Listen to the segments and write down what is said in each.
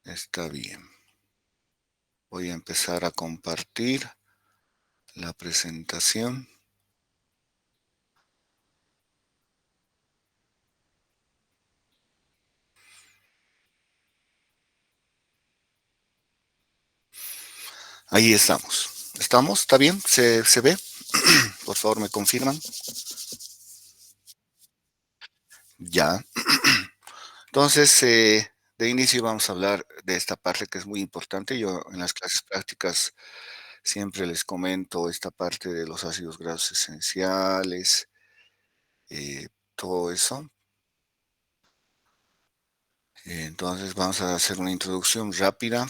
Está bien. Voy a empezar a compartir la presentación. Ahí estamos. ¿Estamos? ¿Está bien? ¿Se ve? Por favor, me confirman. Ya. Entonces, de inicio vamos a hablar de esta parte que es muy importante. Yo en las clases prácticas siempre les comento esta parte de los ácidos grasos esenciales, eh, todo eso. Entonces vamos a hacer una introducción rápida,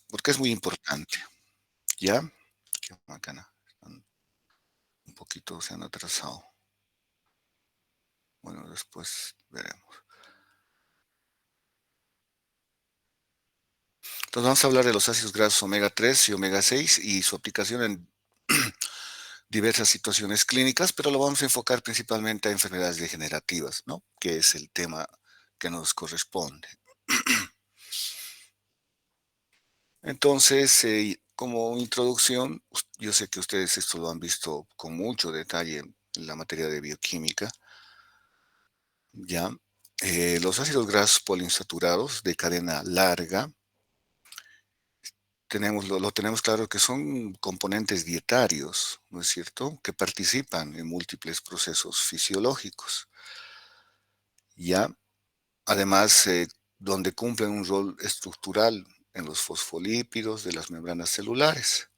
porque es muy importante. ¿Ya? Qué bacana. Un poquito se han atrasado. Bueno, después veremos. Entonces vamos a hablar de los ácidos grasos omega 3 y omega 6 y su aplicación en diversas situaciones clínicas, pero lo vamos a enfocar principalmente a enfermedades degenerativas, ¿no? Que es el tema que nos corresponde. Entonces, como introducción, yo sé que ustedes esto lo han visto con mucho detalle en la materia de bioquímica, ¿ya? Los ácidos grasos poliinsaturados de cadena larga lo tenemos claro que son componentes dietarios, ¿no es cierto?, que participan en múltiples procesos fisiológicos, ¿ya? Además, donde cumplen un rol estructural en los fosfolípidos de las membranas celulares.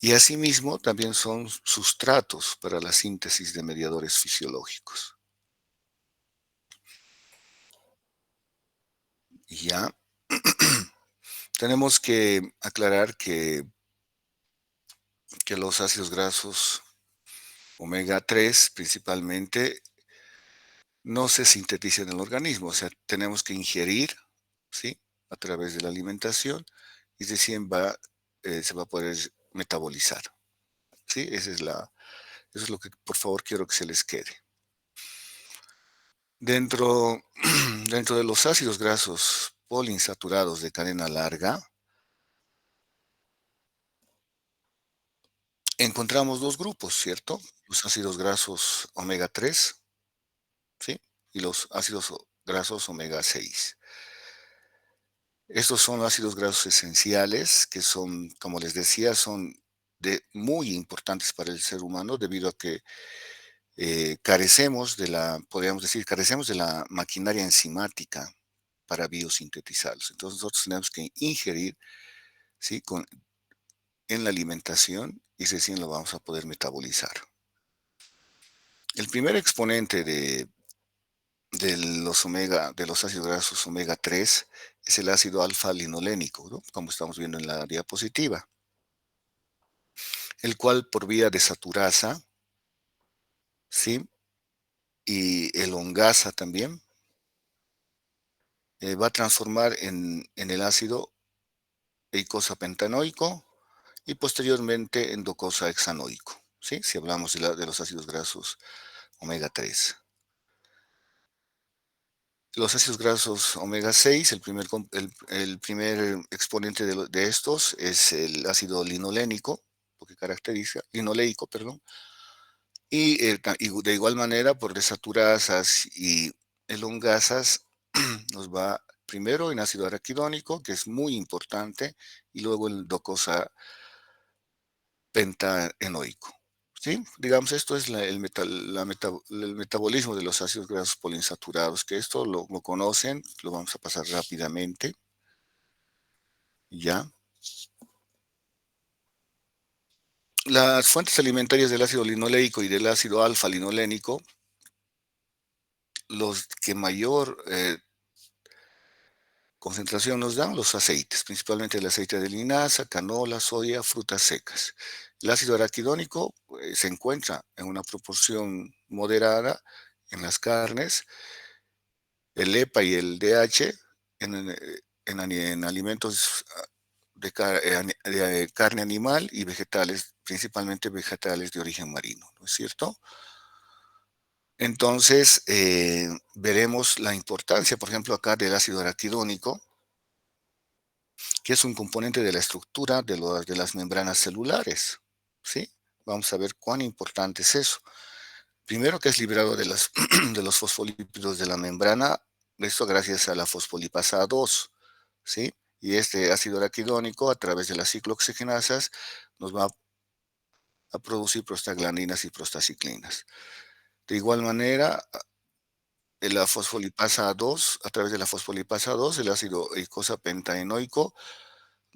Y asimismo, también son sustratos para la síntesis de mediadores fisiológicos. ¿Ya? Tenemos que aclarar que los ácidos grasos omega 3 principalmente no se sintetiza en el organismo, o sea, tenemos que ingerir, ¿sí? A través de la alimentación y recién se va a poder metabolizar, ¿sí? Eso es lo que por favor quiero que se les quede. Dentro, dentro de los ácidos grasos poliinsaturados de cadena larga, encontramos dos grupos, ¿cierto? Los ácidos grasos omega 3, ¿sí? Y los ácidos grasos omega 6. Estos son ácidos grasos esenciales que son, como les decía, son muy importantes para el ser humano debido a que podríamos decir, carecemos de la maquinaria enzimática para biosintetizarlos. Entonces nosotros tenemos que ingerir, ¿sí?, en la alimentación y recién lo vamos a poder metabolizar. El primer exponente de los ácidos grasos omega 3 es el ácido alfa-linolénico, ¿no?, como estamos viendo en la diapositiva, el cual por vía de saturasa, ¿sí? Y elongasa también, va a transformar en el ácido eicosapentanoico y posteriormente en docosahexanoico, ¿sí? Si hablamos de los ácidos grasos omega 3. Los ácidos grasos omega 6, el primer exponente de estos es el ácido linolénico, lo que caracteriza, linoleico, perdón, y de igual manera por desaturasas y elongasas nos va primero en ácido araquidónico, que es muy importante, y luego el docosa pentaenoico. ¿Sí? Digamos, esto es el metabolismo de los ácidos grasos poliinsaturados, que esto lo conocen, lo vamos a pasar rápidamente, ¿ya? Las fuentes alimentarias del ácido linoleico y del ácido alfa-linolénico, los que mayor concentración nos dan los aceites, principalmente el aceite de linaza, canola, soya, frutas secas. El ácido araquidónico se encuentra en una proporción moderada en las carnes, el EPA y el DH en alimentos de carne animal y vegetales, principalmente vegetales de origen marino, ¿no es cierto? Entonces, veremos la importancia, por ejemplo, acá del ácido araquidónico, que es un componente de la estructura de las membranas celulares, ¿sí? Vamos a ver cuán importante es eso. Primero que es liberado de, de los fosfolípidos de la membrana, esto gracias a la fosfolipasa 2, ¿sí? Y este ácido araquidónico, a través de las ciclooxigenasas, nos va a producir prostaglandinas y prostaciclinas. De igual manera, la fosfolipasa 2, a través de la fosfolipasa 2, el ácido eicosapentaenoico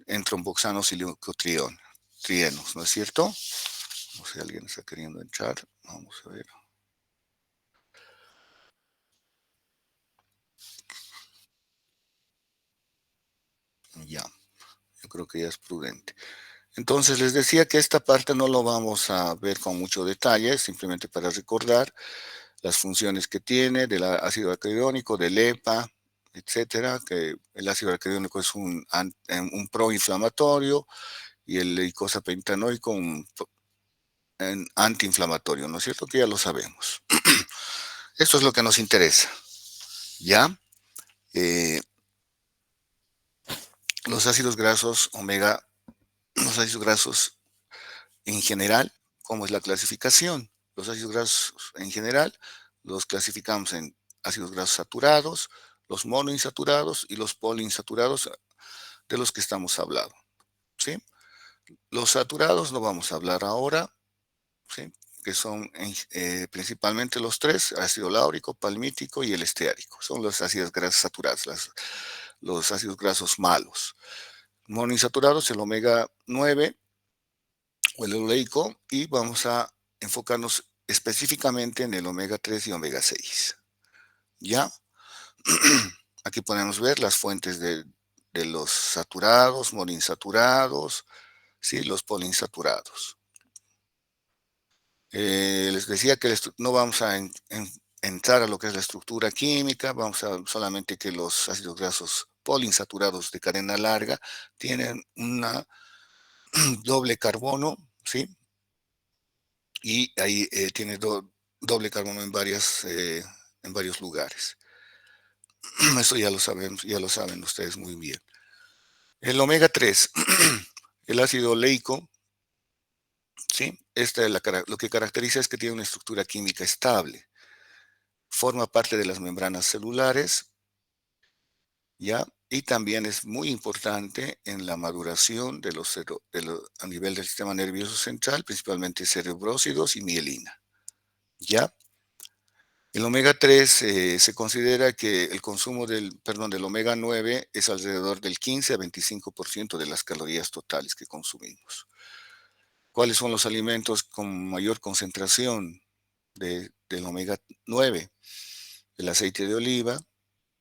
en tromboxanos y leucotrienos, ¿no es cierto? No sé si alguien está queriendo entrar. Vamos a ver. Ya, yo creo que ya es prudente. Entonces les decía que esta parte no lo vamos a ver con mucho detalle, simplemente para recordar las funciones que tiene del ácido araquidónico, del EPA, etcétera, que el ácido araquidónico es un proinflamatorio y el eicosapentaenoico un antiinflamatorio, ¿no es cierto? Que ya lo sabemos. Esto es lo que nos interesa, ¿ya? Eh, los ácidos grasos omega, los ácidos grasos en general, ¿cómo es la clasificación? Los ácidos grasos en general los clasificamos en ácidos grasos saturados, los monoinsaturados y los poliinsaturados de los que estamos hablando, ¿sí? Los saturados no vamos a hablar ahora, ¿sí? Que son principalmente los tres, ácido láurico, palmítico y el esteárico. Son los ácidos grasos saturados, los ácidos grasos malos. Monoinsaturados, el omega 9 o el oleico, y vamos a enfocarnos específicamente en el omega 3 y omega 6. ¿Ya? Aquí podemos ver las fuentes de los saturados, monoinsaturados, ¿sí? Los poliinsaturados. Les decía que no vamos a entrar a lo que es la estructura química, vamos a solamente que los ácidos grasos poliinsaturados de cadena larga tienen una doble carbono, ¿sí? Y ahí tiene doble carbono en varios lugares. Eso ya lo saben ustedes muy bien. El omega 3, el ácido oleico, ¿sí? Lo que caracteriza es que tiene una estructura química estable. Forma parte de las membranas celulares, ¿ya? Y también es muy importante en la maduración a nivel del sistema nervioso central, principalmente cerebrócidos y mielina, ¿ya? El omega 3 se considera que el consumo del omega 9 es alrededor del 15 a 25% de las calorías totales que consumimos. ¿Cuáles son los alimentos con mayor concentración del omega 9? El aceite de oliva,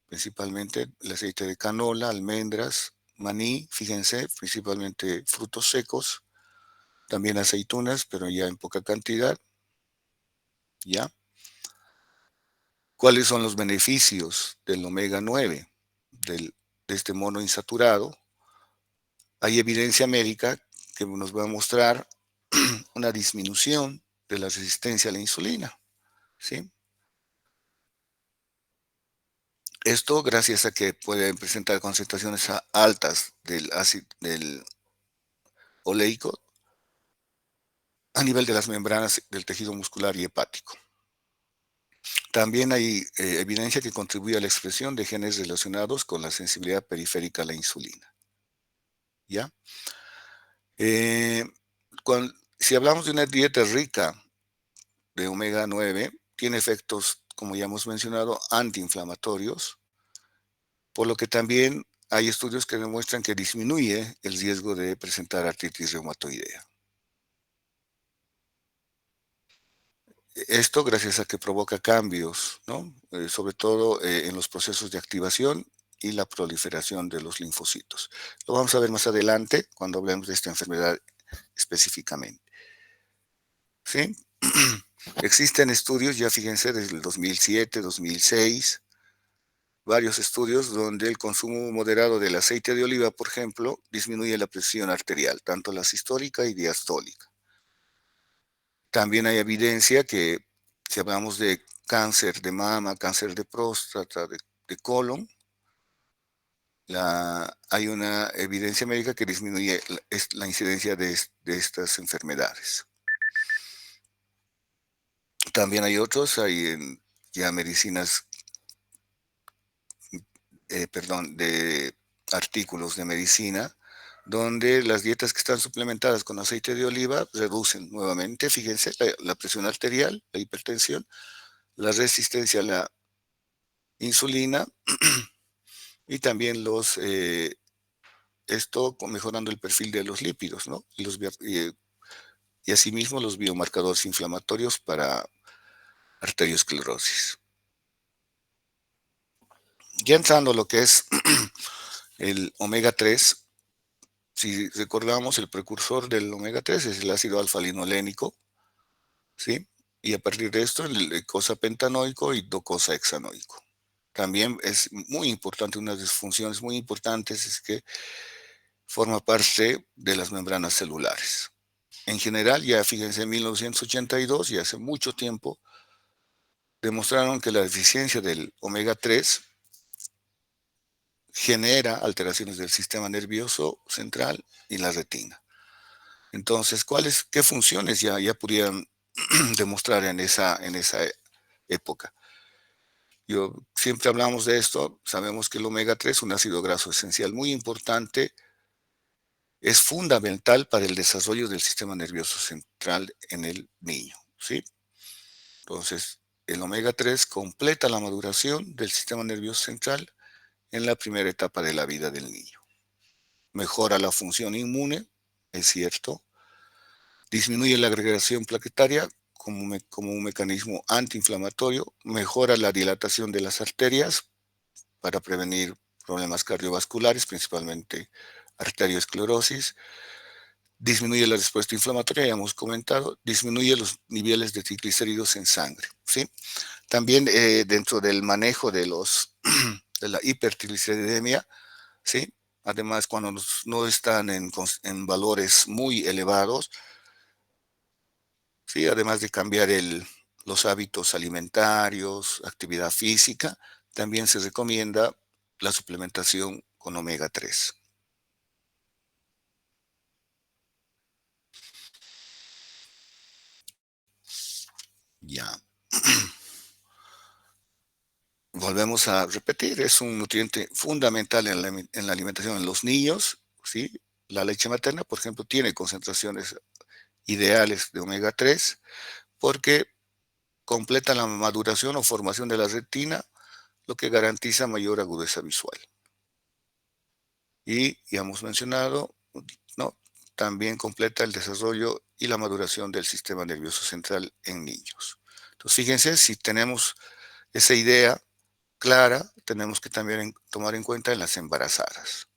principalmente el aceite de canola, almendras, maní, fíjense, principalmente frutos secos, también aceitunas, pero ya en poca cantidad, ¿ya? ¿Cuáles son los beneficios del omega 9, de este monoinsaturado? Hay evidencia médica que nos va a mostrar una disminución de la resistencia a la insulina, ¿sí? Esto gracias a que pueden presentar concentraciones altas del ácido del oleico a nivel de las membranas del tejido muscular y hepático. También hay evidencia que contribuye a la expresión de genes relacionados con la sensibilidad periférica a la insulina, ¿ya? Eh, si hablamos de una dieta rica de omega 9, tiene efectos, como ya hemos mencionado, antiinflamatorios, por lo que también hay estudios que demuestran que disminuye el riesgo de presentar artritis reumatoidea. Esto gracias a que provoca cambios, ¿no? Sobre todo en los procesos de activación y la proliferación de los linfocitos. Lo vamos a ver más adelante cuando hablemos de esta enfermedad específicamente, ¿sí? Existen estudios, ya fíjense, desde el 2007, 2006, varios estudios donde el consumo moderado del aceite de oliva, por ejemplo, disminuye la presión arterial, tanto la sistólica y diastólica. También hay evidencia que si hablamos de cáncer de mama, cáncer de próstata, de colon, hay una evidencia médica que disminuye la incidencia de estas enfermedades. También hay otros, ya medicinas, perdón, de artículos de medicina, donde las dietas que están suplementadas con aceite de oliva reducen nuevamente, fíjense, la presión arterial, la hipertensión, la resistencia a la insulina y también esto mejorando el perfil de los lípidos, ¿no? Y asimismo los biomarcadores inflamatorios para arteriosclerosis. Ya entrando a lo que es el omega 3, si recordamos, el precursor del omega 3 es el ácido alfa-linolénico, ¿sí? Y a partir de esto, el eicosapentanoico y docosahexanoico. También es muy importante, una de las funciones muy importantes es que forma parte de las membranas celulares. En general, ya fíjense, en 1982, y hace mucho tiempo, demostraron que la deficiencia del omega 3 genera alteraciones del sistema nervioso central y la retina. Entonces, qué funciones ya pudieran demostrar en esa época? Siempre hablamos de esto, sabemos que el omega 3, un ácido graso esencial muy importante, es fundamental para el desarrollo del sistema nervioso central en el niño, ¿sí? Entonces, el omega 3 completa la maduración del sistema nervioso central en la primera etapa de la vida del niño. Mejora la función inmune, es cierto, disminuye la agregación plaquetaria como un mecanismo antiinflamatorio, mejora la dilatación de las arterias para prevenir problemas cardiovasculares, principalmente arteriosclerosis, disminuye la respuesta inflamatoria, ya hemos comentado, disminuye los niveles de triglicéridos en sangre, ¿sí? También dentro del manejo de la hipertrigliceridemia, ¿sí? Además, cuando no están en valores muy elevados, ¿sí? Además de cambiar los hábitos alimentarios, actividad física, también se recomienda la suplementación con omega 3. Ya. Volvemos a repetir, es un nutriente fundamental en la alimentación en los niños, ¿sí? La leche materna, por ejemplo, tiene concentraciones ideales de omega 3 porque completa la maduración o formación de la retina, lo que garantiza mayor agudeza visual. Y ya hemos mencionado, ¿no? También completa el desarrollo y la maduración del sistema nervioso central en niños. Entonces, fíjense, si tenemos esa idea clara, tenemos que también tomar en cuenta en las embarazadas.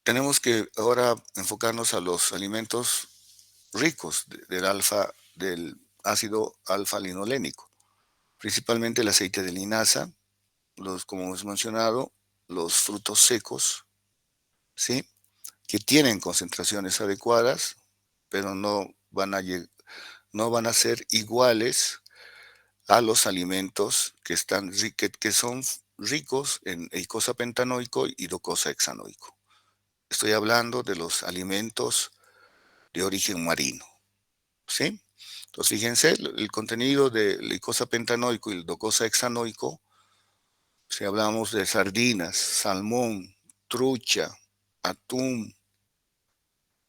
Tenemos que ahora enfocarnos a los alimentos ricos del ácido alfa-linolénico, principalmente el aceite de linaza, como hemos mencionado, los frutos secos, ¿sí? Que tienen concentraciones adecuadas, pero no van a ser iguales a los alimentos que son ricos en eicosapentanoico y docosahexanoico. Estoy hablando de los alimentos de origen marino, ¿sí? Entonces, fíjense, el contenido del eicosapentanoico y el docosahexanoico, si hablamos de sardinas, salmón, trucha, atún,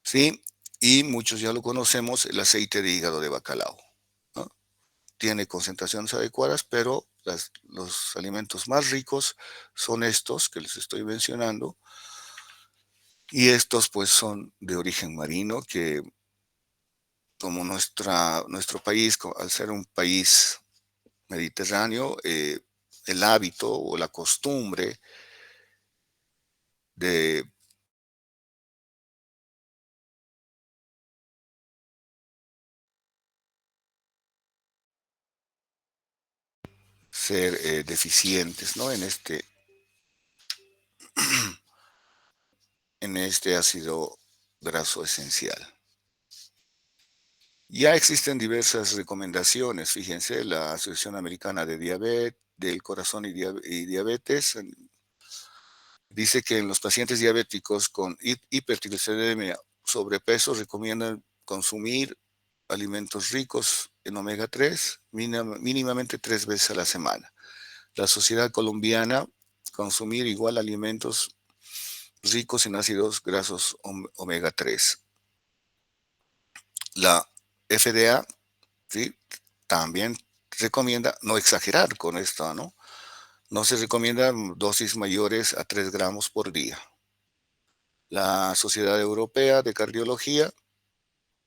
¿sí? Y muchos ya lo conocemos, el aceite de hígado de bacalao, ¿no? Tiene concentraciones adecuadas, pero los alimentos más ricos son estos que les estoy mencionando, y estos pues son de origen marino, que como nuestro país, al ser un país mediterráneo, el hábito o la costumbre de ser deficientes, ¿no? En este ácido graso esencial. Ya existen diversas recomendaciones, fíjense, la Asociación Americana de Diabetes, del corazón y diabetes. Dice que en los pacientes diabéticos con hipertrigliceridemia, sobrepeso, recomiendan consumir alimentos ricos en omega 3 mínimamente 3 veces a la semana. La Sociedad Colombiana, consumir igual alimentos ricos en ácidos grasos omega 3. La FDA, ¿sí?, también recomienda no exagerar con esto, ¿no? No se recomienda dosis mayores a 3 gramos por día. La Sociedad Europea de Cardiología,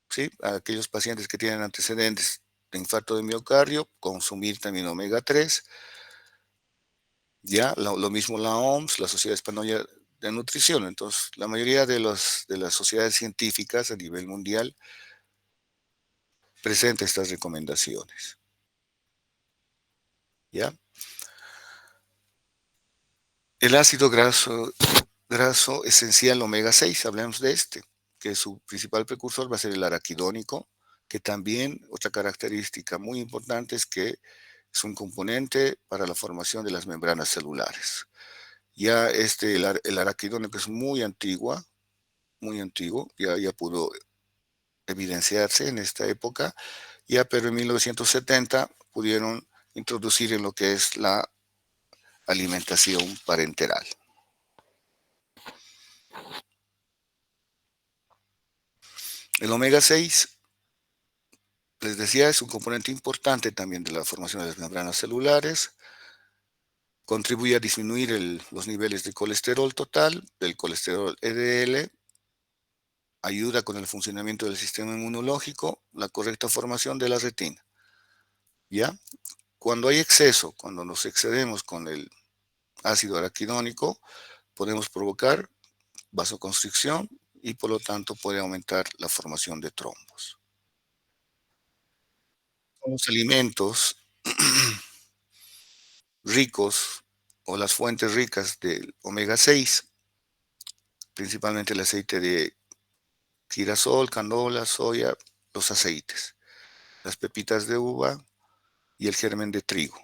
¿sí?, a aquellos pacientes que tienen antecedentes de infarto de miocardio, consumir también omega 3. Ya, lo mismo la OMS, la Sociedad Española de Nutrición. Entonces, la mayoría de las sociedades científicas a nivel mundial presenta estas recomendaciones. ¿Ya? El ácido graso esencial omega 6, hablemos de este, que su principal precursor va a ser el araquidónico, que también otra característica muy importante es que es un componente para la formación de las membranas celulares. Ya el araquidónico es muy antiguo, ya pudo evidenciarse en esta época, pero en 1970 pudieron introducir en lo que es la alimentación parenteral. El omega 6, les decía, es un componente importante también de la formación de las membranas celulares, contribuye a disminuir los niveles de colesterol total, del colesterol LDL, ayuda con el funcionamiento del sistema inmunológico, la correcta formación de la retina. ¿Ya? Cuando hay exceso, cuando nos excedemos con el ácido araquidónico, podemos provocar vasoconstricción y por lo tanto puede aumentar la formación de trombos. Los alimentos ricos o las fuentes ricas del omega 6, principalmente el aceite de girasol, canola, soya, los aceites, las pepitas de uva y el germen de trigo.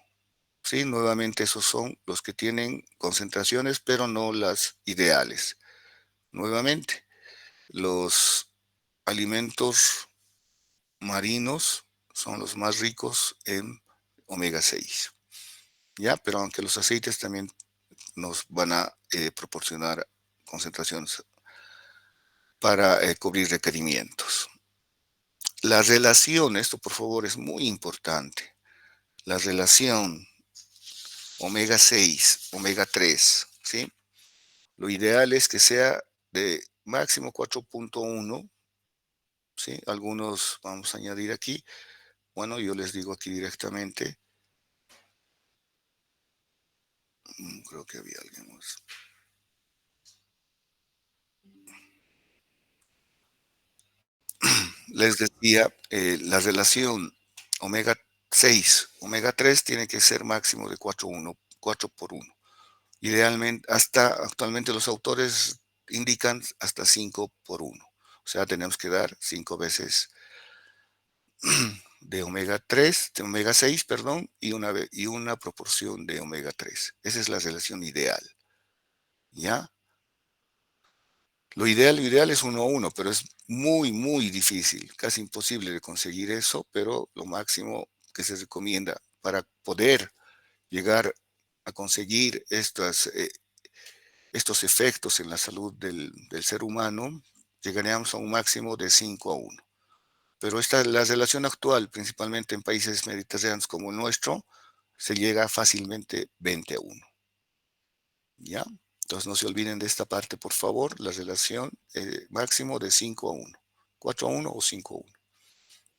Sí, nuevamente esos son los que tienen concentraciones, pero no las ideales. Nuevamente, los alimentos marinos son los más ricos en omega 6. ¿Ya? Pero aunque los aceites también nos van a proporcionar concentraciones para cubrir requerimientos. La relación, esto por favor es muy importante, la relación omega 6, omega 3, ¿sí? Lo ideal es que sea de máximo 4.1, ¿sí? Algunos vamos a añadir aquí. Bueno, yo les digo aquí directamente. Creo que había alguien más. Les decía, la relación omega 6, omega 3 tiene que ser máximo de 4 por 1. Idealmente, actualmente los autores indican hasta 5 por 1. O sea, tenemos que dar 5 veces de omega 3, de omega 6, perdón, y una proporción de omega 3. Esa es la relación ideal. ¿Ya? Lo ideal es 1 a 1, pero es muy, muy difícil, casi imposible de conseguir eso, pero lo máximo que se recomienda para poder llegar a conseguir estos efectos en la salud del ser humano, llegaríamos a un máximo de 5 a 1. Pero la relación actual, principalmente en países mediterráneos como el nuestro, se llega fácilmente 20 a 1. ¿Ya? Entonces no se olviden de esta parte, por favor, la relación máximo de 5 a 1, 4 a 1 o 5 a 1,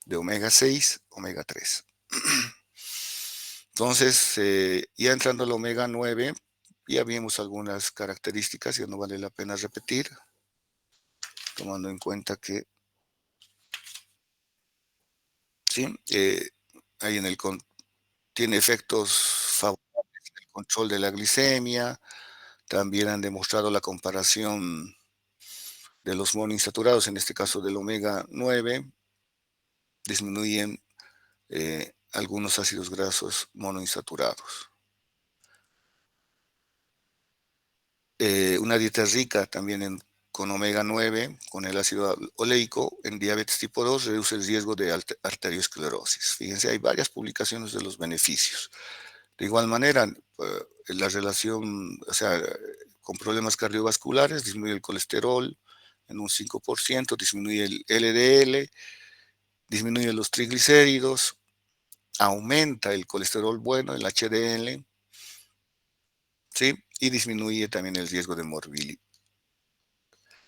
de omega 6, omega 3. Entonces, ya entrando al omega 9, ya vimos algunas características, ya no vale la pena repetir, tomando en cuenta que ¿sí? Tiene efectos favorables en el control de la glicemia, también han demostrado la comparación de los monoinsaturados, en este caso del omega 9, disminuyen algunos ácidos grasos monoinsaturados. Una dieta rica también con omega 9, con el ácido oleico, en diabetes tipo 2 reduce el riesgo de arteriosclerosis. Fíjense, hay varias publicaciones de los beneficios. De igual manera, la relación, o sea, con problemas cardiovasculares, disminuye el colesterol en un 5%, disminuye el LDL, disminuye los triglicéridos, aumenta el colesterol bueno, el HDL, ¿sí? Y disminuye también el riesgo de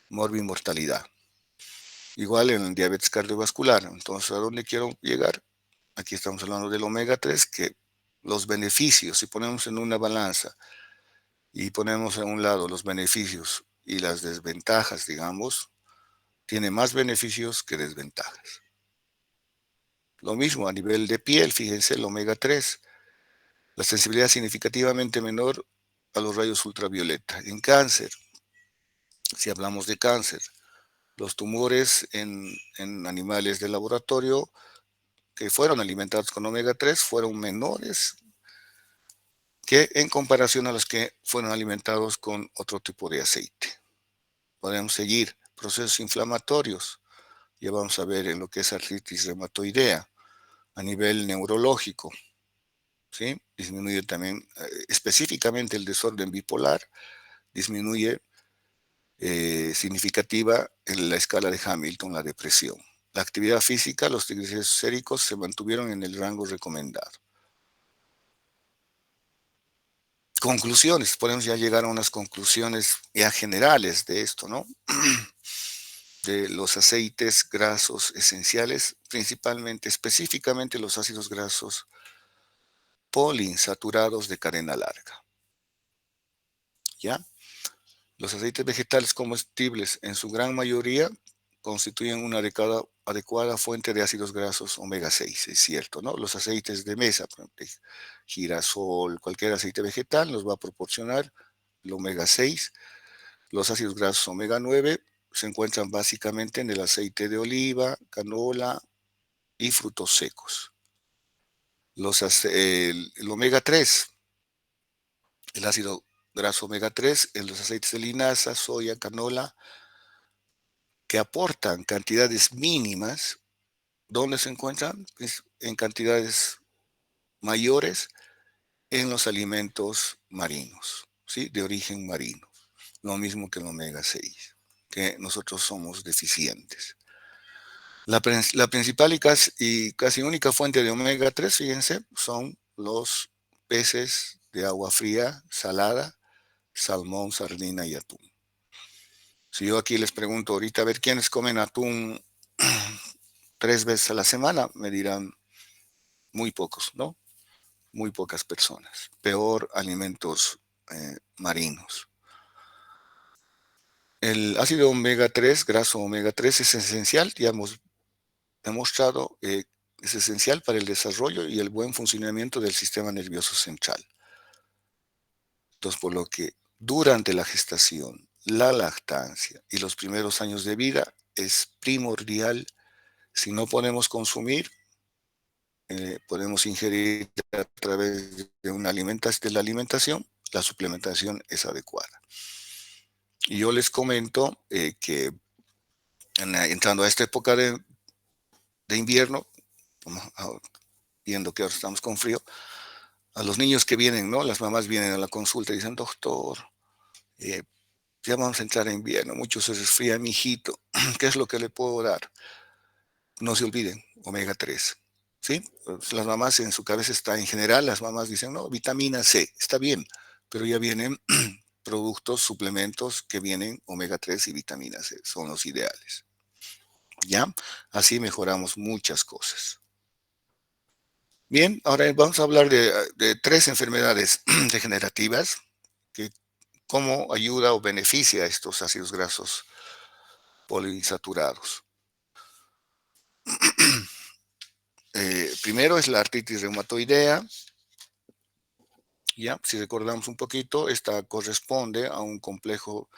morbimortalidad. Igual en el diabetes cardiovascular. Entonces, ¿a dónde quiero llegar? Aquí estamos hablando del omega 3, que los beneficios, si ponemos en una balanza y ponemos a un lado los beneficios y las desventajas, digamos, tiene más beneficios que desventajas. Lo mismo a nivel de piel, fíjense, el omega 3, la sensibilidad es significativamente menor a los rayos ultravioleta. En cáncer, si hablamos de cáncer, los tumores en animales de laboratorio que fueron alimentados con omega 3 fueron menores que en comparación a los que fueron alimentados con otro tipo de aceite. Podemos seguir procesos inflamatorios. Ya vamos a ver en lo que es artritis reumatoidea a nivel neurológico, ¿sí? Disminuye también específicamente el desorden bipolar, disminuye significativa en la escala de Hamilton la depresión. La actividad física, los triglicéridos séricos se mantuvieron en el rango recomendado. Conclusiones, podemos ya llegar a unas conclusiones ya generales de esto, ¿no? De los aceites grasos esenciales, principalmente, específicamente los ácidos grasos poliinsaturados de cadena larga, ¿ya? Los aceites vegetales comestibles, en su gran mayoría, constituyen una adecuada fuente de ácidos grasos omega 6, es cierto, ¿no? Los aceites de mesa, por ejemplo, girasol, cualquier aceite vegetal nos va a proporcionar el omega 6. Los ácidos grasos omega 9 se encuentran básicamente en el aceite de oliva, canola y frutos secos. El omega 3, el ácido graso omega 3 en los aceites de linaza, soya, canola, que aportan cantidades mínimas. ¿Dónde se encuentran? Pues en cantidades mayores en los alimentos marinos, ¿sí? De origen marino. Lo mismo que el omega 6, que nosotros somos deficientes. La principal y casi única fuente de omega 3, fíjense, son los peces de agua fría, salada, salmón, sardina y atún. Si yo aquí les pregunto ahorita a ver quiénes comen atún 3 veces a la semana, me dirán muy pocos, ¿no? Muy pocas personas. Peor alimentos marinos. El ácido omega 3, graso omega 3, es esencial, ya hemos demostrado, es esencial para el desarrollo y el buen funcionamiento del sistema nervioso central. Entonces, por lo que durante la gestación, la lactancia y los primeros años de vida es primordial. Si no podemos consumir, podemos ingerir a través de la alimentación, la suplementación es adecuada. Y yo les comento que entrando a esta época de invierno, viendo que ahora estamos con frío, a los niños que vienen, ¿no? Las mamás vienen a la consulta y dicen, doctor, ya vamos a entrar a invierno, mucho se resfría mi hijito, ¿qué es lo que le puedo dar? No se olviden, omega 3, ¿sí? Pues las mamás en su cabeza está, en general, las mamás dicen, no, vitamina C, está bien, pero ya vienen productos, suplementos que vienen omega 3 y vitamina C, son los ideales, ¿ya? Así mejoramos muchas cosas. Bien, ahora vamos a hablar de 3 enfermedades degenerativas, que cómo ayuda o beneficia a estos ácidos grasos poliinsaturados. Primero es la artritis reumatoidea. Ya, si recordamos un poquito, esta corresponde a un complejo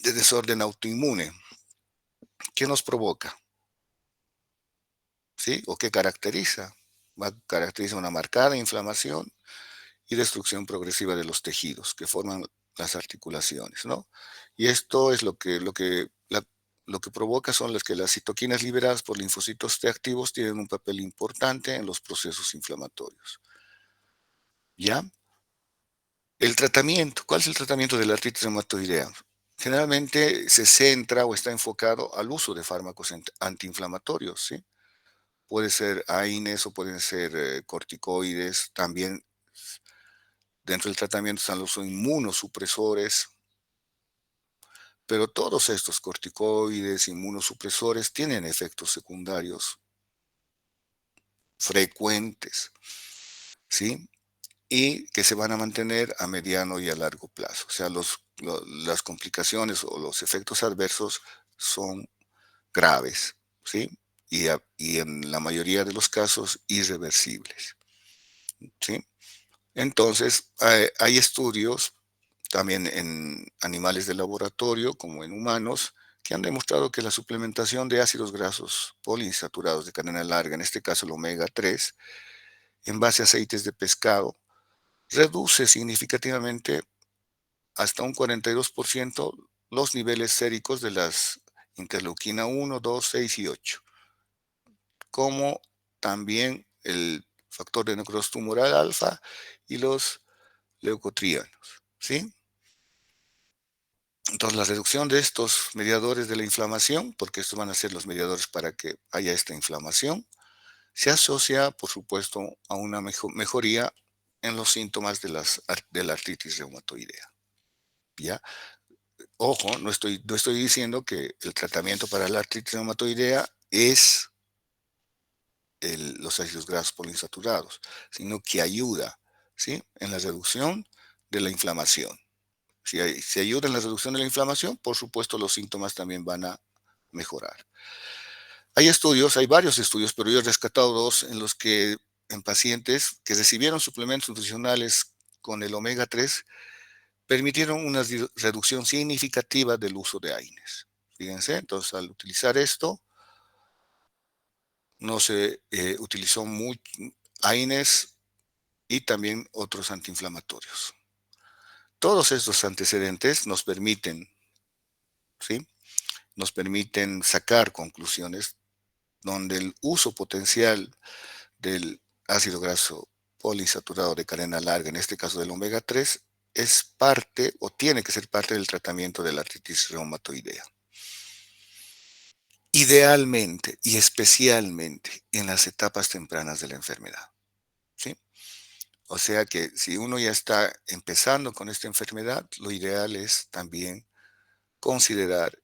de desorden autoinmune. ¿Qué nos provoca? ¿Sí? ¿O qué caracteriza? Caracteriza una marcada inflamación y destrucción progresiva de los tejidos que forman las articulaciones, ¿no? Y esto es lo que provoca son las que las citoquinas liberadas por linfocitos T activos tienen un papel importante en los procesos inflamatorios. ¿Ya? El tratamiento, ¿cuál es el tratamiento de la artritis reumatoidea? Generalmente se centra o está enfocado al uso de fármacos antiinflamatorios, ¿sí? Puede ser AINES o pueden ser corticoides. También dentro del tratamiento están los inmunosupresores, pero todos estos corticoides, inmunosupresores tienen efectos secundarios frecuentes, ¿sí? Y que se van a mantener a mediano y a largo plazo. O sea, las complicaciones o los efectos adversos son graves, ¿sí? Y en la mayoría de los casos irreversibles, ¿sí? Entonces, hay estudios también en animales de laboratorio, como en humanos, que han demostrado que la suplementación de ácidos grasos poliinsaturados de cadena larga, en este caso el omega 3, en base a aceites de pescado, reduce significativamente hasta un 42% los niveles séricos de las interleuquina 1, 2, 6 y 8, como también el factor de necrosis tumoral alfa y los leucotrienos, ¿sí? Entonces, la reducción de estos mediadores de la inflamación, porque estos van a ser los mediadores para que haya esta inflamación, se asocia, por supuesto, a una mejoría en los síntomas de la artritis reumatoidea. ¿Ya? Ojo, no estoy diciendo que el tratamiento para la artritis reumatoidea es los ácidos grasos poliinsaturados, sino que ayuda, ¿sí? En la reducción de la inflamación. Si ayuda en la reducción de la inflamación, por supuesto los síntomas también van a mejorar. Hay varios estudios, pero yo he rescatado dos en los que en pacientes que recibieron suplementos nutricionales con el omega 3 permitieron una reducción significativa del uso de AINES. Fíjense, entonces al utilizar esto, no se utilizó AINES y también otros antiinflamatorios. Todos estos antecedentes ¿sí? Nos permiten sacar conclusiones donde el uso potencial del ácido graso poliinsaturado de cadena larga, en este caso del omega 3, es parte o tiene que ser parte del tratamiento de la artritis reumatoidea. Idealmente y especialmente en las etapas tempranas de la enfermedad, ¿sí? O sea que si uno ya está empezando con esta enfermedad, lo ideal es también considerar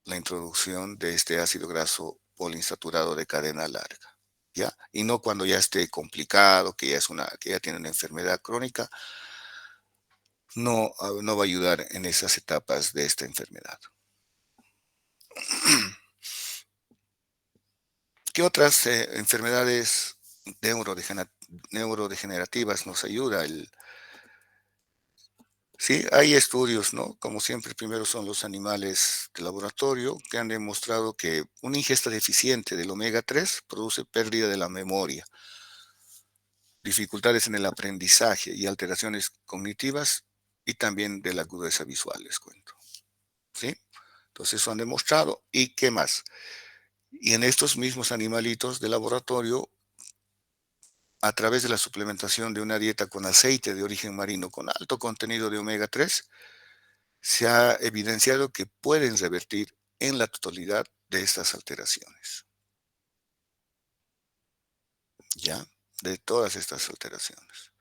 la introducción de este ácido graso poliinsaturado de cadena larga, ¿ya? Y no cuando ya esté complicado, que ya tiene una enfermedad crónica, no va a ayudar en esas etapas de esta enfermedad. ¿Qué otras enfermedades neurodegenerativas nos ayuda? Sí, hay estudios, ¿no? Como siempre, primero son los animales de laboratorio que han demostrado que una ingesta deficiente del omega 3 produce pérdida de la memoria, dificultades en el aprendizaje y alteraciones cognitivas y también de la agudeza visual, les cuento. ¿Sí? Entonces, eso han demostrado. ¿Y qué más? Y en estos mismos animalitos de laboratorio, a través de la suplementación de una dieta con aceite de origen marino con alto contenido de omega 3, se ha evidenciado que pueden revertir en la totalidad de estas alteraciones, ¿ya? De todas estas alteraciones.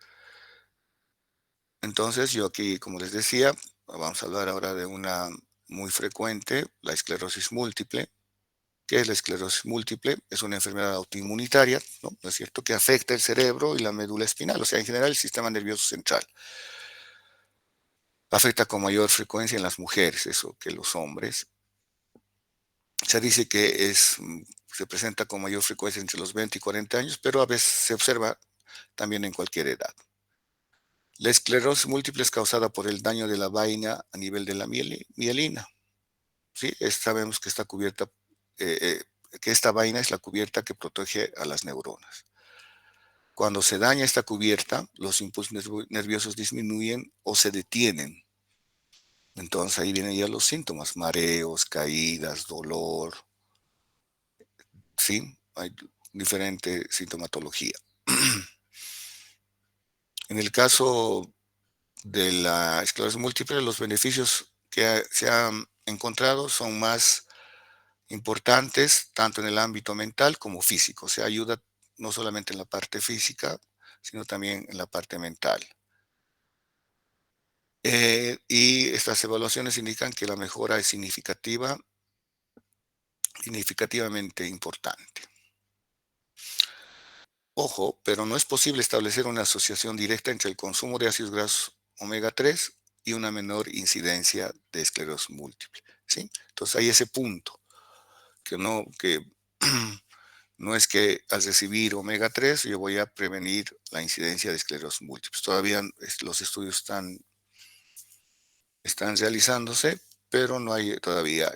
Entonces, yo aquí, como les decía, vamos a hablar ahora de una muy frecuente, la esclerosis múltiple. ¿Qué es la esclerosis múltiple? Es una enfermedad autoinmunitaria, ¿no es cierto?, que afecta el cerebro y la médula espinal, o sea, en general el sistema nervioso central. Afecta con mayor frecuencia en las mujeres, eso que los hombres. Se dice que se presenta con mayor frecuencia entre los 20 y 40 años, pero a veces se observa también en cualquier edad. La esclerosis múltiple es causada por el daño de la vaina a nivel de la mielina. ¿Sí? Sabemos que está cubierta, que esta vaina es la cubierta que protege a las neuronas. Cuando se daña esta cubierta, los impulsos nerviosos disminuyen o se detienen. Entonces ahí vienen ya los síntomas, mareos, caídas, dolor, ¿sí? Hay diferente sintomatología. En el caso de la esclerosis múltiple, los beneficios que se han encontrado son más importantes tanto en el ámbito mental como físico. Se ayuda no solamente en la parte física, sino también en la parte mental. Y estas evaluaciones indican que la mejora es significativamente importante. Ojo, pero no es posible establecer una asociación directa entre el consumo de ácidos grasos omega 3 y una menor incidencia de esclerosis múltiple, ¿sí? Entonces hay ese punto, que no es que al recibir omega 3 yo voy a prevenir la incidencia de esclerosis múltiple. Todavía los estudios están realizándose, pero no hay todavía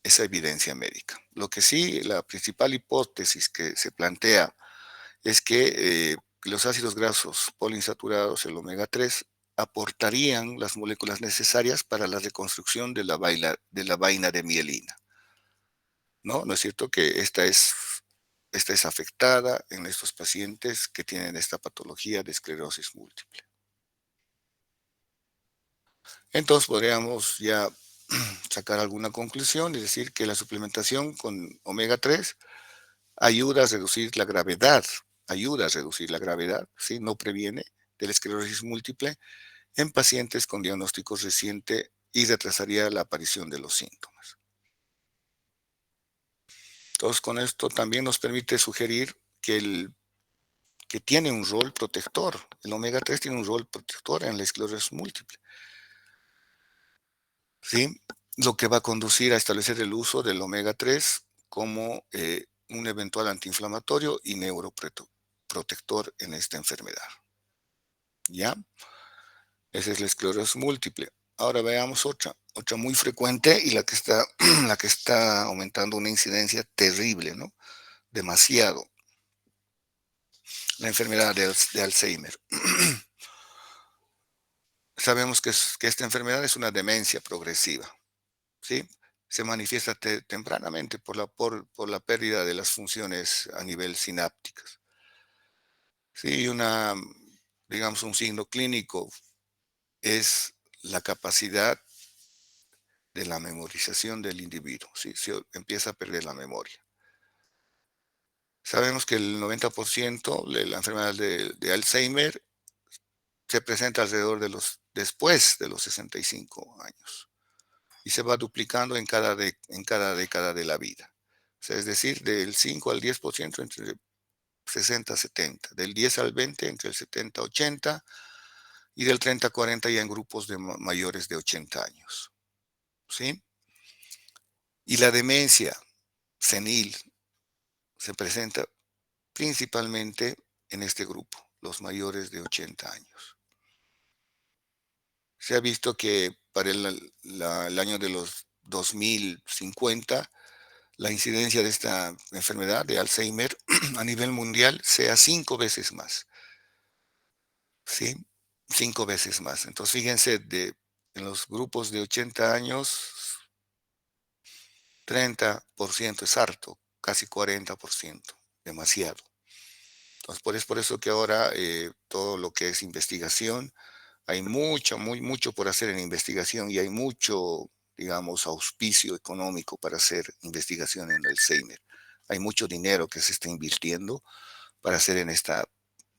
esa evidencia médica. Lo que sí, la principal hipótesis que se plantea es que los ácidos grasos poliinsaturados, el omega 3, aportarían las moléculas necesarias para la reconstrucción de la vaina de mielina. ¿No? ¿No es cierto que esta es afectada en estos pacientes que tienen esta patología de esclerosis múltiple? Entonces podríamos ya sacar alguna conclusión y decir que la suplementación con omega 3 ayuda a reducir la gravedad, ¿sí? No previene de la esclerosis múltiple en pacientes con diagnóstico reciente y retrasaría la aparición de los síntomas. Entonces, con esto también nos permite sugerir que tiene un rol protector. El omega 3 tiene un rol protector en la esclerosis múltiple, ¿sí? Lo que va a conducir a establecer el uso del omega 3 como un eventual antiinflamatorio y neuroprotector en esta enfermedad. ¿Ya? Esa es la esclerosis múltiple. Ahora veamos otra muy frecuente y la que está aumentando una incidencia terrible, ¿no? Demasiado. La enfermedad de Alzheimer. Sabemos que esta enfermedad es una demencia progresiva, ¿sí? Se manifiesta tempranamente por la pérdida de las funciones a nivel sinápticas. Sí, digamos, un signo clínico es la capacidad de la memorización del individuo, ¿sí? Se empieza a perder la memoria. Sabemos que el 90% de la enfermedad de Alzheimer se presenta después de los 65 años y se va duplicando en cada década de la vida. O sea, es decir, del 5 al 10% entre 60 a 70, del 10 al 20 entre el 70 a 80 y del 30 a 40 ya en grupos de mayores de 80 años. ¿Sí? Y la demencia senil se presenta principalmente en este grupo, los mayores de 80 años. Se ha visto que para el año de los 2050, la incidencia de esta enfermedad de Alzheimer a nivel mundial sea 5 veces más. ¿Sí? 5 veces más. Entonces, fíjense, en los grupos de 80 años, 30% es harto, casi 40%, demasiado. Entonces, es por eso que ahora todo lo que es investigación, hay mucho por hacer en investigación y hay mucho, digamos, auspicio económico para hacer investigación en Alzheimer. Hay mucho dinero que se está invirtiendo para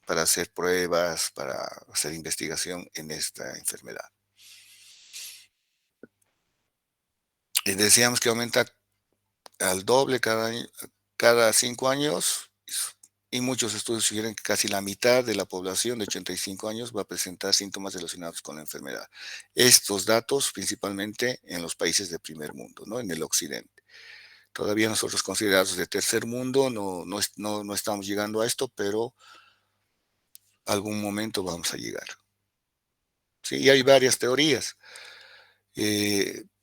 para hacer pruebas, para hacer investigación en esta enfermedad. Y decíamos que aumenta al doble cada 5 años y muchos estudios sugieren que casi la mitad de la población de 85 años va a presentar síntomas relacionados con la enfermedad. Estos datos principalmente en los países de primer mundo, ¿no? En el occidente. Todavía nosotros considerados de tercer mundo no estamos llegando a esto, pero algún momento vamos a llegar. Sí, y hay varias teorías.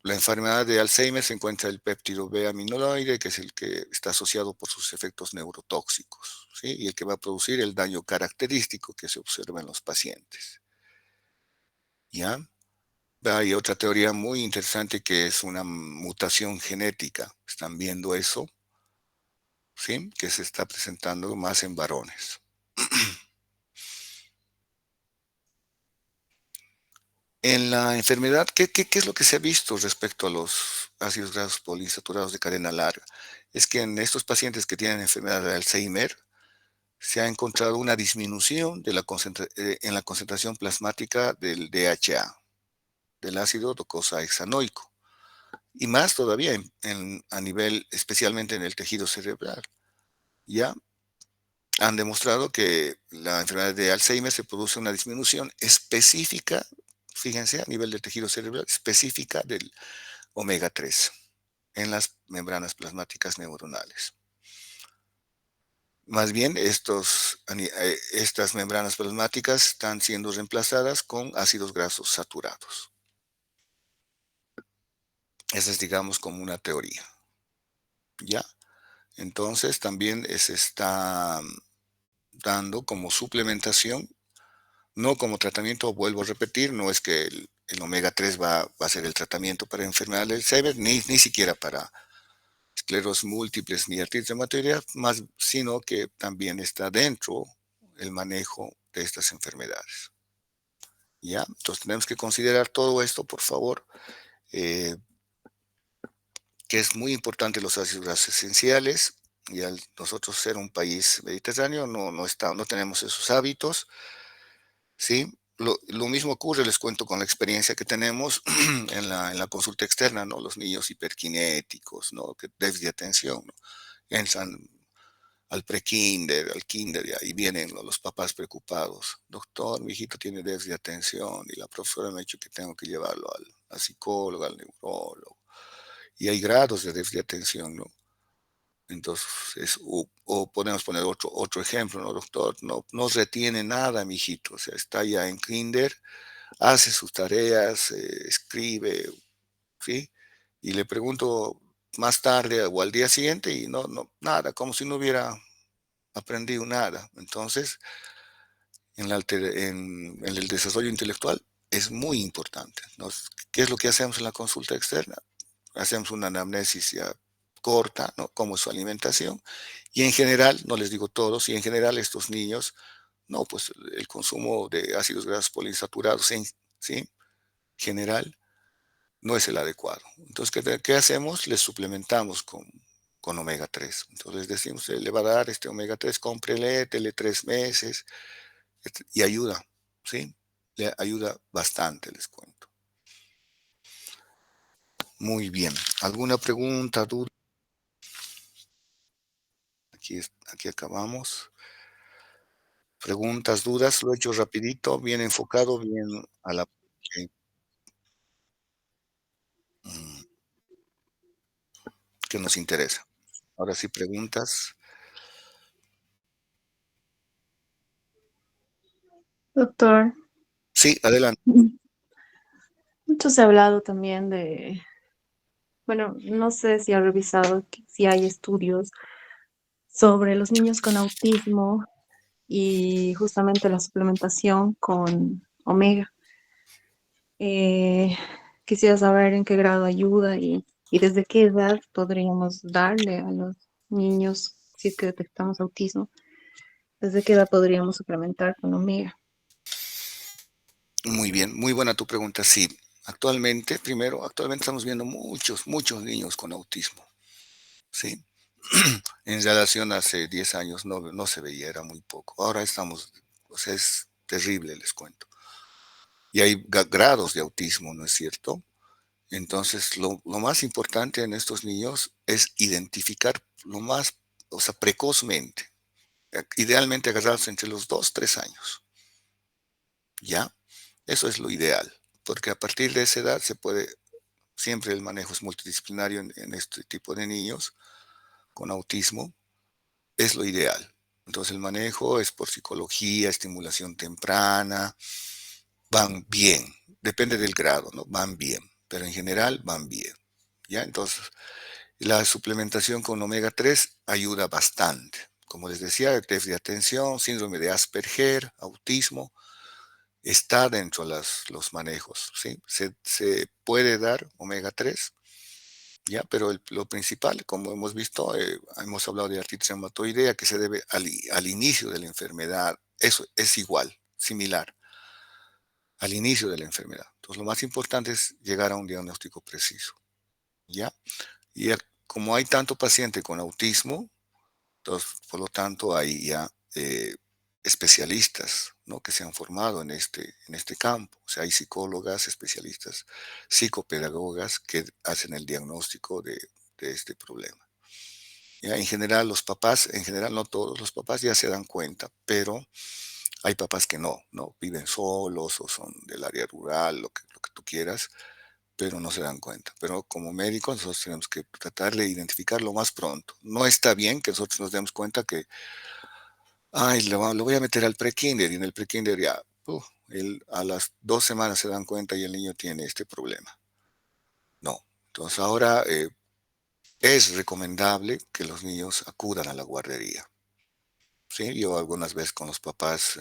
La enfermedad de Alzheimer se encuentra el péptido B-amiloide, que es el que está asociado por sus efectos neurotóxicos, ¿sí? Y el que va a producir el daño característico que se observa en los pacientes. ¿Ya? Hay otra teoría muy interesante que es una mutación genética. ¿Están viendo eso? ¿Sí? Que se está presentando más en varones. En la enfermedad, ¿qué es lo que se ha visto respecto a los ácidos grasos poliinsaturados de cadena larga? Es que en estos pacientes que tienen enfermedad de Alzheimer se ha encontrado una disminución de en la concentración plasmática del DHA, del ácido docosahexanoico, y más todavía a nivel, especialmente en el tejido cerebral. Ya han demostrado que la enfermedad de Alzheimer se produce una disminución específica, fíjense, a nivel del tejido cerebral, específica del omega 3 en las membranas plasmáticas neuronales. Más bien, estas membranas plasmáticas están siendo reemplazadas con ácidos grasos saturados. Esa es, digamos, como una teoría. ¿Ya? Entonces, también se está dando como suplementación, no como tratamiento, vuelvo a repetir, no es que el omega 3 va a ser el tratamiento para enfermedad del Alzheimer, ni siquiera para esclerosis múltiples ni artritis reumatoidea, más, sino que también está dentro el manejo de estas enfermedades. ¿Ya? Entonces tenemos que considerar todo esto, por favor, eh, que es muy importante los ácidos grasos esenciales, y al nosotros ser un país mediterráneo no tenemos esos hábitos, ¿sí? Lo mismo ocurre, les cuento, con la experiencia que tenemos en la consulta externa, ¿no? Los niños hiperkinéticos, ¿no? Que déficit de atención, ¿no? Entran al prekinder, al kinder, y vienen, ¿no?, los papás preocupados. Doctor, mi hijito tiene déficit de atención y la profesora me ha dicho que tengo que llevarlo al psicólogo, al neurólogo. Y hay grados de déficit de atención, ¿no? Entonces, o podemos poner otro ejemplo, ¿no, doctor? No retiene nada, mi hijito. O sea, está ya en kinder, hace sus tareas, escribe, ¿sí? Y le pregunto más tarde o al día siguiente y nada, como si no hubiera aprendido nada. Entonces, en el desarrollo intelectual es muy importante, ¿no? ¿Qué es lo que hacemos en la consulta externa? Hacemos una anamnesis ya corta, ¿no? Cómo es su alimentación. Y en general, no les digo todos, y en general estos niños, no, pues el consumo de ácidos grasos poliinsaturados en ¿sí? general no es el adecuado. Entonces, ¿qué hacemos? Les suplementamos con omega 3. Entonces decimos, le va a dar este omega 3, cómprele, dele 3 meses, y ayuda, ¿sí? Le ayuda bastante, les cuento. Muy bien. ¿Alguna pregunta, duda? Aquí acabamos. Preguntas, dudas, lo he hecho rapidito, bien enfocado, bien a la... Ok. mm, que nos interesa. Ahora sí, preguntas. Doctor, Sí, adelante. mucho se ha hablado también bueno, no sé si ha revisado si hay estudios sobre los niños con autismo y justamente la suplementación con omega. Eh, Quisiera saber en qué grado ayuda y desde qué edad podríamos darle a los niños, si es que detectamos autismo, desde qué edad podríamos suplementar con omega. Muy bien, muy buena tu pregunta. Sí, actualmente estamos viendo muchos niños con autismo, ¿sí? En relación a hace 10 años no se veía, era muy poco. Ahora o sea, es terrible, les cuento. Y hay grados de autismo, ¿no es cierto? Entonces, lo más importante en estos niños es identificar o sea, precozmente, idealmente agarrarse entre los 2, 3 años, ¿ya? Eso es lo ideal, porque a partir de esa edad siempre el manejo es multidisciplinario en este tipo de niños con autismo, es lo ideal. Entonces el manejo es por psicología, estimulación temprana, van bien, depende del grado, ¿no? Van bien, pero en general van bien, ¿ya? Entonces, la suplementación con omega 3 ayuda bastante. Como les decía, déficit de atención, síndrome de Asperger, autismo, está dentro de los manejos, ¿sí? Se puede dar omega 3, ¿ya? Pero lo principal, como hemos visto, hemos hablado de artritis reumatoidea, que se debe al inicio de la enfermedad. Eso es igual, similar, al inicio de la enfermedad. Entonces, lo más importante es llegar a un diagnóstico preciso, ¿ya? Y como hay tanto paciente con autismo, entonces, por lo tanto, hay ya especialistas, ¿no?, que se han formado en este campo. O sea, hay psicólogas, especialistas, psicopedagogas que hacen el diagnóstico de este problema. Ya, en general, los papás, en general no todos los papás ya se dan cuenta, pero hay papás que no viven solos o son del área rural, lo que tú quieras, pero no se dan cuenta. Pero como médicos nosotros tenemos que tratar de identificarlo más pronto. No está bien que nosotros nos demos cuenta que, ay, lo voy a meter al prekinder y en el prekinder ya, a las 2 semanas se dan cuenta y el niño tiene este problema. No. Entonces ahora es recomendable que los niños acudan a la guardería. Sí, yo algunas veces con los papás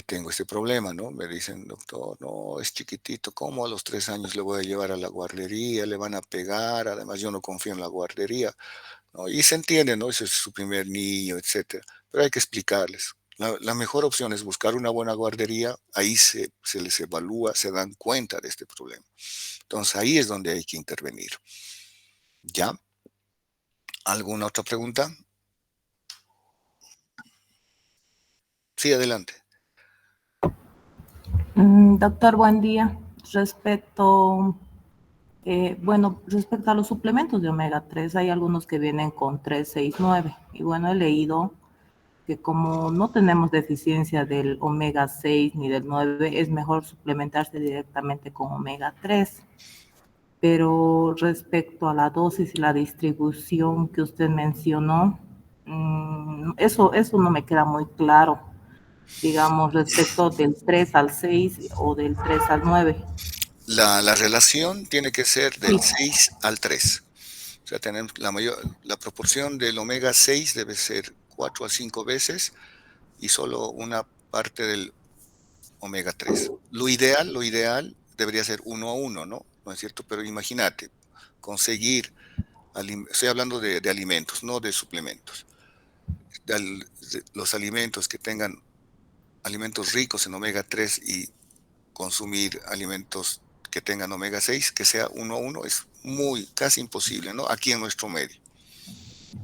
tengo este problema, ¿no? Me dicen, doctor, no, es chiquitito, ¿cómo a los 3 años le voy a llevar a la guardería? Le van a pegar, además yo no confío en la guardería, ¿no? Y se entiende, ¿no? Ese es su primer niño, etcétera. Pero hay que explicarles. La mejor opción es buscar una buena guardería, ahí se les evalúa, se dan cuenta de este problema. Entonces ahí es donde hay que intervenir. ¿Ya? ¿Alguna otra pregunta? Sí, adelante. Doctor, buen día. Respecto, bueno, respecto a los suplementos de omega 3, hay algunos que vienen con 3, 6, 9. Y bueno, he leído que como no tenemos deficiencia del omega 6 ni del 9, es mejor suplementarse directamente con omega 3. Pero respecto a la dosis y la distribución que usted mencionó, eso no me queda muy claro, digamos, respecto del 3 al 6 o del 3 al 9. La relación tiene que ser Sí, del 6 al 3. O sea, tenemos la proporción del omega 6 debe ser 4 a 5 veces y solo una parte del omega 3. Lo ideal debería ser 1 a 1, ¿no? ¿No es cierto? Pero imagínate, conseguir, estoy hablando de alimentos, no de suplementos. Los alimentos que tengan alimentos ricos en omega 3 y consumir alimentos que tengan omega 6, que sea 1 a 1, es casi imposible, ¿no? Aquí en nuestro medio,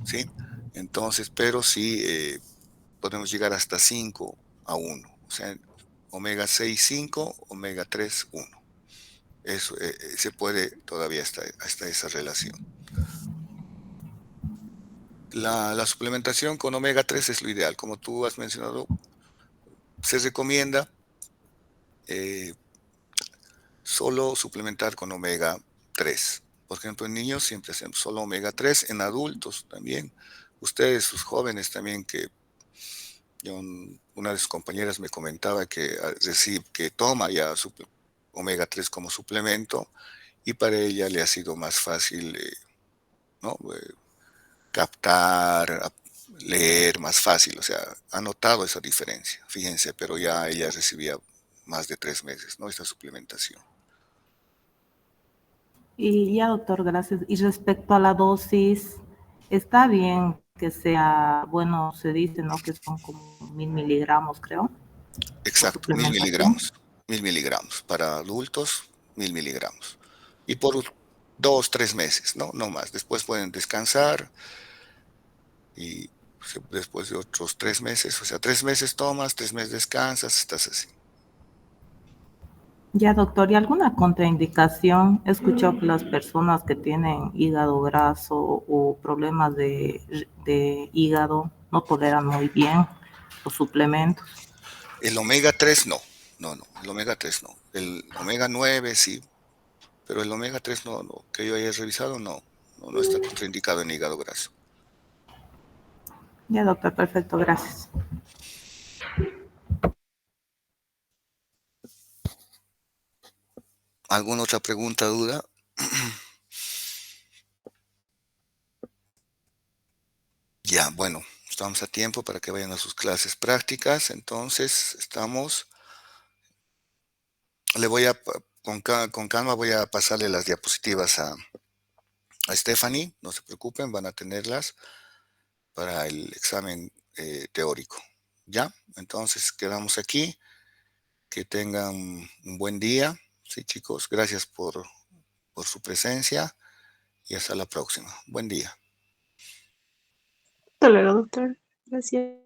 ¿sí? Entonces, pero sí podemos llegar hasta 5 a 1, o sea, omega 6 5, omega 3 1. Eso se puede todavía hasta esa relación. La suplementación con omega 3 es lo ideal, como tú has mencionado, se recomienda eh, solo suplementar con omega 3. Por ejemplo, en niños siempre hacemos solo omega 3, en adultos también. Ustedes, sus jóvenes también, una de sus compañeras me comentaba que toma ya omega 3 como suplemento y para ella le ha sido más fácil, ¿no? Captar, leer más fácil, o sea, ha notado esa diferencia, fíjense, pero ya ella recibía más de 3 meses, ¿no? Esta suplementación. y ya, doctor, gracias. Y respecto a la dosis, está bien que sea, bueno, se dice, ¿no? Que son como 1000 miligramos, creo, por Exacto, mil suplementación. miligramos, 1000 miligramos. Para adultos, 1000 miligramos. Y por 2, 3 meses, ¿no? No más. Después pueden descansar y después de otros 3 meses, o sea, 3 meses tomas, 3 meses descansas, estás así. Ya, doctor, ¿y alguna contraindicación? He escuchado que las personas que tienen hígado graso o problemas de hígado no toleran muy bien los suplementos. El omega 3 no, el omega 3 no. El omega 9 sí, pero el omega 3 no, que yo haya revisado no está contraindicado en hígado graso. Ya, doctor, perfecto, gracias. ¿Alguna otra pregunta, duda? Ya, bueno, Estamos a tiempo para que vayan a sus clases prácticas. Entonces, le voy a, con calma voy a pasarle las diapositivas a Stephanie. No se preocupen, van a tenerlas para el examen teórico. ¿Ya? Entonces, quedamos aquí. Que tengan un buen día. Sí, chicos, gracias por su presencia y hasta la próxima. Buen día. Hasta luego, doctor. Gracias.